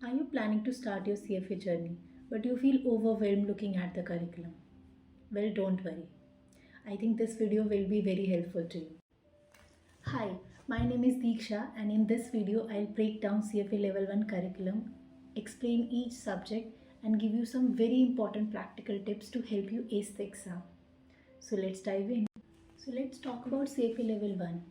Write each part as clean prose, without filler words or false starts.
Are you planning to start your CFA journey, but you feel overwhelmed looking at the curriculum? Well, don't worry. I think this video will be very helpful to you. Hi, my name is Deeksha, and in this video, I'll break down CFA Level 1 curriculum, explain each subject, and give you some very important practical tips to help you ace the exam. So let's dive in. So let's talk about CFA Level 1.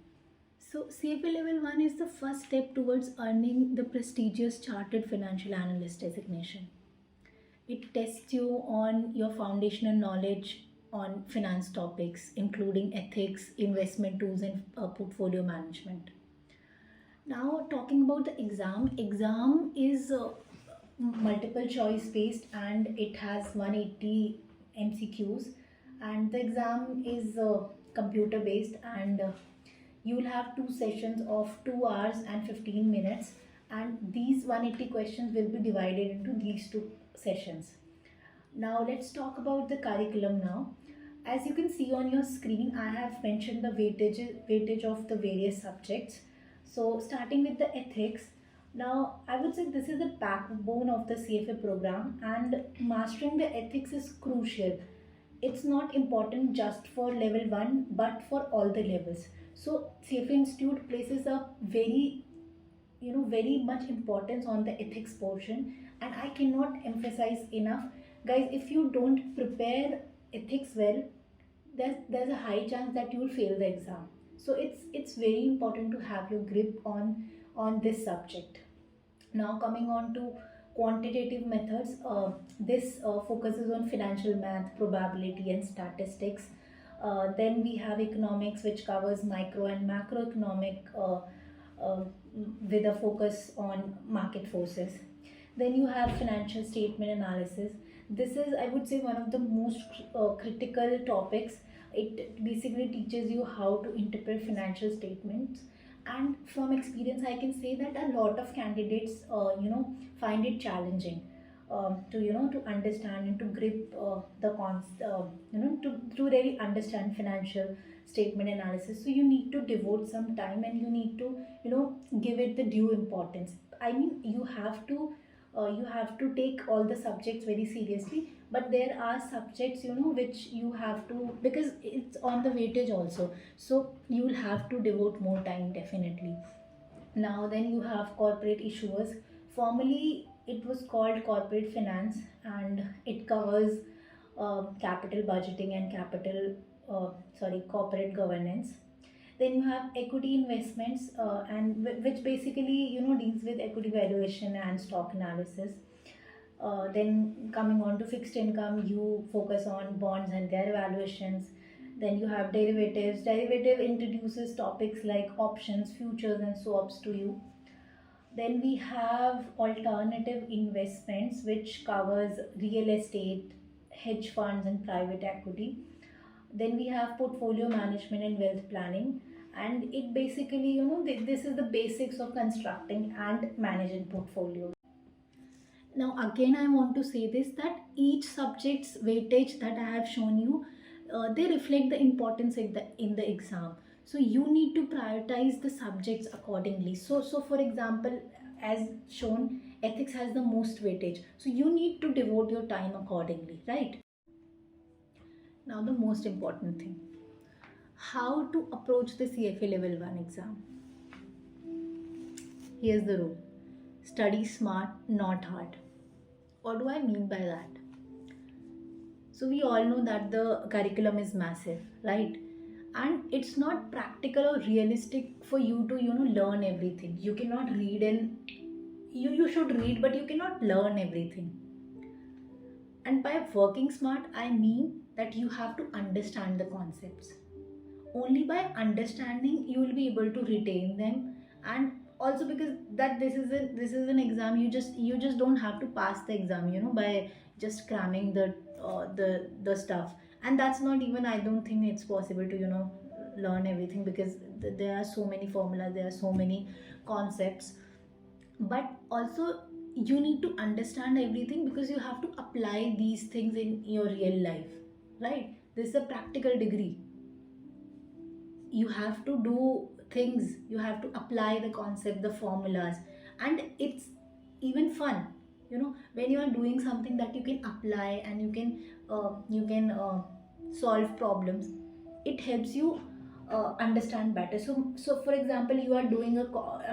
So, CFA Level 1 is the first step towards earning the prestigious Chartered Financial Analyst designation. It tests you on your foundational knowledge on finance topics, including ethics, investment tools, and portfolio management. Now, talking about the exam is multiple choice based and it has 180 MCQs, and the exam is computer based, and you will have two sessions of 2 hours and 15 minutes, and these 180 questions will be divided into these two sessions. Now let's talk about the curriculum now. As you can see on your screen, I have mentioned the weightage of the various subjects. So starting with the ethics, now I would say this is the backbone of the CFA program, and mastering the ethics is crucial. It's not important just for level 1 but for all the levels. So CFA Institute places a very much importance on the ethics portion, and I cannot emphasize enough, guys, if you don't prepare ethics well, there's a high chance that you will fail the exam. So it's very important to have your grip on this subject. Now coming on to quantitative methods, this focuses on financial math, probability, and statistics. Then we have economics, which covers micro and macroeconomic uh, with a focus on market forces. Then you have financial statement analysis. This is, I would say, one of the most critical topics. It basically teaches you how to interpret financial statements, and from experience I can say that a lot of candidates find it challenging to understand and to grip the to really understand financial statement analysis. So you need to devote some time, and you need to give it the due importance. I mean, you have to take all the subjects very seriously, but there are subjects which you have to, because it's on the weightage also, so you will have to devote more time definitely. Now then you have corporate issuers. Formerly it was called corporate finance, and it covers capital budgeting and corporate governance. Then you have equity investments, and which basically deals with equity valuation and stock analysis. Then coming on to fixed income, you focus on bonds and their valuations. Then you have derivatives. Derivative introduces topics like options, futures, and swaps to you. Then we have alternative investments, which covers real estate, hedge funds, and private equity. Then we have portfolio management and wealth planning, and it basically this is the basics of constructing and managing portfolio. Now again I want to say this, that each subject's weightage that I have shown you, they reflect the importance in the exam. So you need to prioritize the subjects accordingly. So for example, as shown, ethics has the most weightage, so you need to devote your time accordingly, right? Now the most important thing, how to approach the CFA level 1 exam. Here's the rule: study smart, not hard. What do I mean by that? So we all know that the curriculum is massive, right? And it's not practical or realistic for you to learn everything. You cannot read, and you should read, but you cannot learn everything. And by working smart, I mean that you have to understand the concepts. Only by understanding you will be able to retain them. And also because that this is an exam, you just don't have to pass the exam by just cramming the stuff. And that's not even, I don't think it's possible to learn everything, because there are so many formulas, there are so many concepts. But also you need to understand everything, because you have to apply these things in your real life, right? This is a practical degree. You have to do things, you have to apply the concept, the formulas. And it's even fun. When you are doing something that you can apply and you can solve problems, it helps you understand better. So for example, you are doing a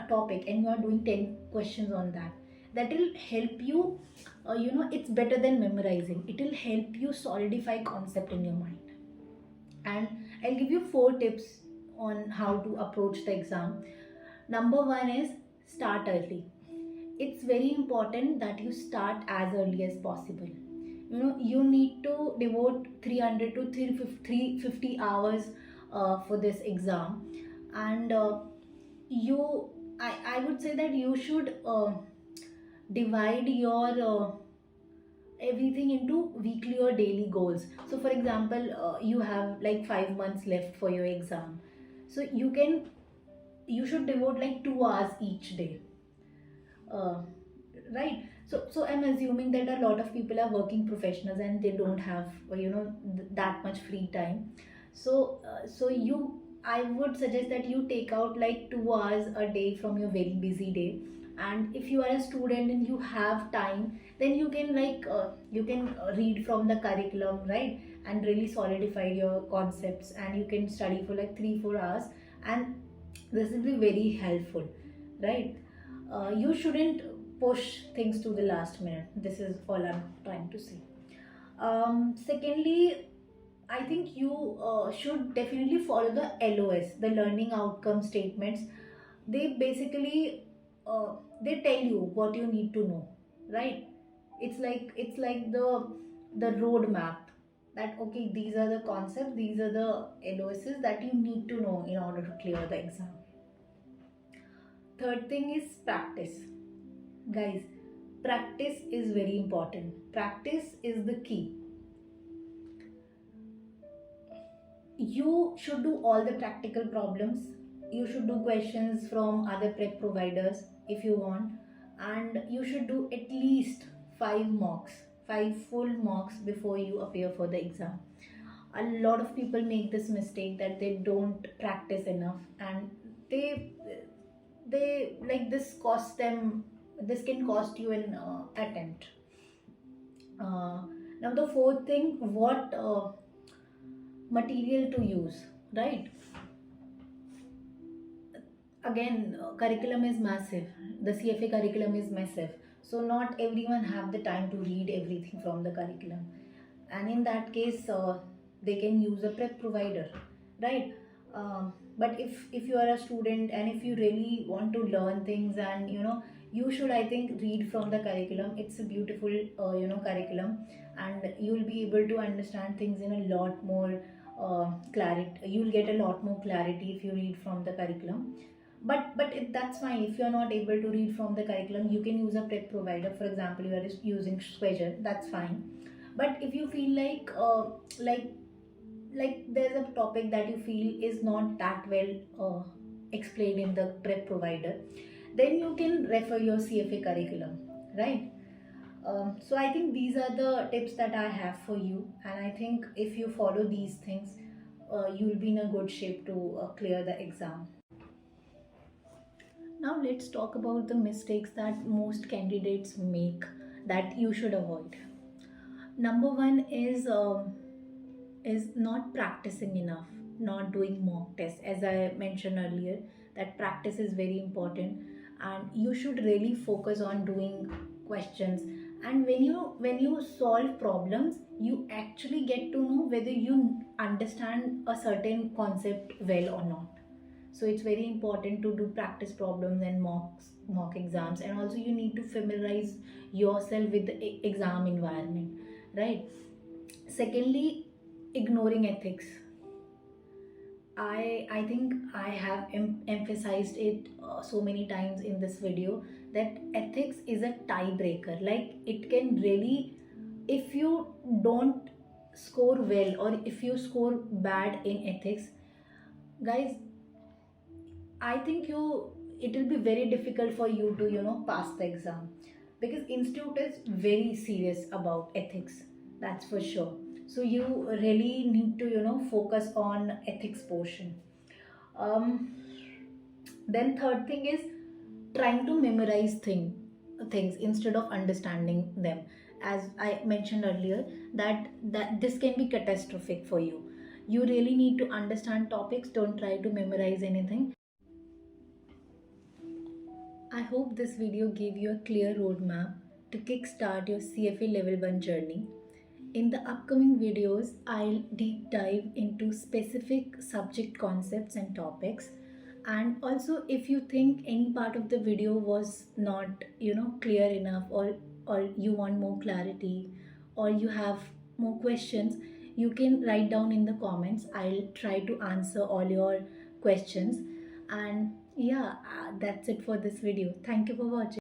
topic and you are doing 10 questions on that. That will help you. It's better than memorizing. It will help you solidify concept in your mind. And I'll give you 4 tips on how to approach the exam. Number one is start early. It's very important that you start as early as possible. You need to devote 300 to 350 hours for this exam. And you I would say that you should divide your everything into weekly or daily goals. So for example, you have like 5 months left for your exam, so you should devote like 2 hours each day. uh, right. So I'm assuming that a lot of people are working professionals and they don't have that much free time. So I would suggest that you take out like 2 hours a day from your very busy day. And if you are a student and you have time, then you can read from the curriculum, right? And really solidify your concepts, and you can study for like 3 4 hours, and this will be very helpful, right? You shouldn't push things to the last minute. This is all I'm trying to say. Secondly, I think you should definitely follow the LOS, the learning outcome statements. They basically they tell you what you need to know, right? It's like the roadmap, that okay, these are the concepts, these are the LOSs that you need to know in order to clear the exam. Third thing is practice. Guys, practice is very important. Practice is the key. You should do all the practical problems. You should do questions from other prep providers if you want. And you should do at least 5 mocks, 5 full mocks before you appear for the exam. A lot of people make this mistake that they don't practice enough, and they like this can cost you an attempt. uh, Now the fourth thing, what material to use, right? Again, curriculum is massive. The CFA curriculum is massive, so not everyone have the time to read everything from the curriculum. And in that case, they can use a prep provider, right? But if you are a student and if you really want to learn things, and you should, I think, read from the curriculum. It's a beautiful curriculum, and you will be able to understand things in a lot more clarity. You'll get a lot more clarity if you read from the curriculum. But that's fine. If you're not able to read from the curriculum, you can use a prep provider. For example, you are just using Schedule, that's fine. But if you feel like there's a topic that you feel is not that well explained in the prep provider, then you can refer your CFA curriculum, right? So I think these are the tips that I have for you, and I think if you follow these things, you'll be in a good shape to clear the exam. Now let's talk about the mistakes that most candidates make that you should avoid. Number one is not practicing enough, not doing mock tests. As I mentioned earlier, that practice is very important, and you should really focus on doing questions. And when you solve problems, you actually get to know whether you understand a certain concept well or not. So it's very important to do practice problems and mock exams, and also you need to familiarize yourself with the exam environment, right? Secondly, ignoring ethics. I think I have emphasized it so many times in this video, that ethics is a tiebreaker. Like, it can really, if you don't score well or if you score bad in ethics, guys, I think it will be very difficult for you to pass the exam, because institute is very serious about ethics, that's for sure. So you really need to focus on ethics portion. um then third thing is trying to memorize thing. things instead of understanding them. As I mentioned earlier, that this can be catastrophic for you. You really need to understand topics. Don't try to memorize anything. I hope this video gave you a clear roadmap to kickstart your CFA Level 1 journey. In the upcoming videos, I'll deep dive into specific subject concepts and topics. And also, if you think any part of the video was not, clear enough, or you want more clarity, or you have more questions, you can write down in the comments. I'll try to answer all your questions. And yeah, that's it for this video. Thank you for watching.